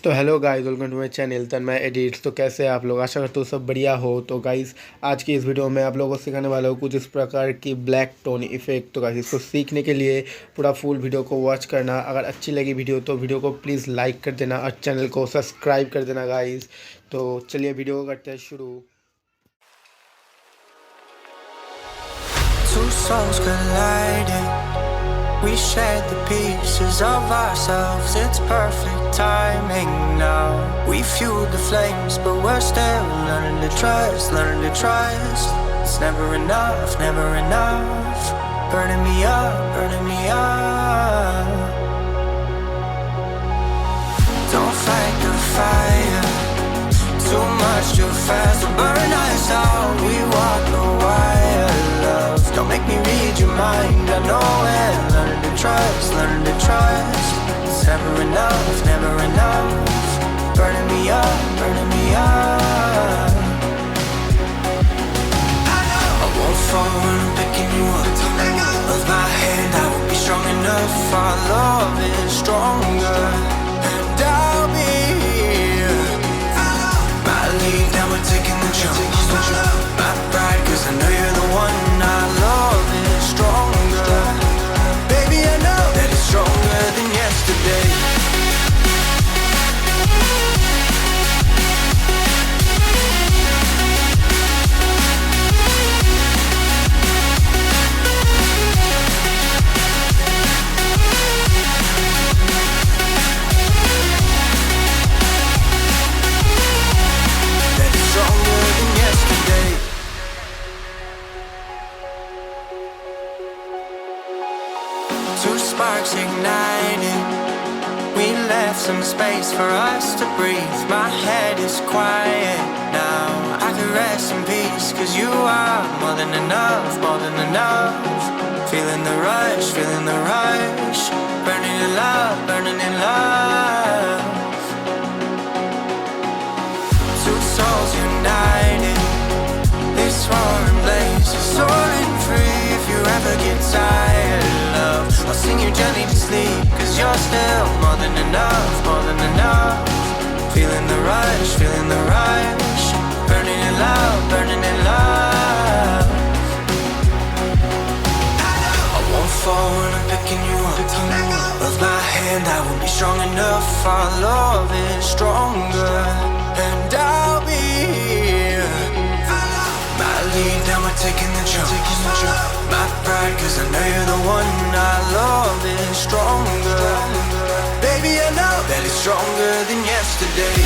तो hello guys, welcome to my channel Tanmay edits. तो कैसे हैं आप लोग? आशा करते हो सब बढ़िया हो। तो गाइस, आज की इस वीडियो में आप लोगों को सिखाने वाला हूँ कुछ इस प्रकार की ब्लैक टोन इफेक्ट। तो गाइस, इसको सीखने के लिए पूरा फुल वीडियो को वॉच करना। अगर अच्छी लगी वीडियो तो वीडियो को प्लीज़ लाइक कर देना और चैनल को सब्सक्राइब कर देना गाइस। तो चलिए वीडियो को करते हैं शुरू। Two souls colliding, we shared the pieces of ourselves. It's perfect timing now. We fueled the flames, but we're still learning to trust, learning to trust. It's never enough, never enough. Burning me up, burning me up. Don't fight the fire, too much too fast will burn us out. We walk the wire, love. Don't make me read your mind, I know it. Learning to trust, learning to trust. It's never enough, never enough. Burning me up, burning me up. I won't fall when I'm picking you up. Of my hand, I won't be strong enough. Our love is stronger, and I'll be here. My lead, now we're taking the jump. My pride, cause I know you're the one. Our love is stronger. Baby, I know that it's stronger than yesterday. That it's stronger than yesterday. Two sparks ignited, we left some space for us to breathe. My head is quiet now, I can rest in peace. Cause you are more than enough, more than enough. Feeling the rush, feeling the rush. Burning in love, burning in love. Two souls united, this roaring blaze is soaring free. If you ever get tired, love, I'll sing you gently to sleep. Cause you're still more than enough, more than enough. Feeling the rush, feeling the rush. Burning in love, burning in love. I won't fall when I'm picking you up. Of my hand, I won't be strong enough. Our love is stronger, and I'll be here. My lead, now we're taking the jump. My pride, cause I know you're the one. Our love is stronger. Baby, I know that it's stronger than yesterday.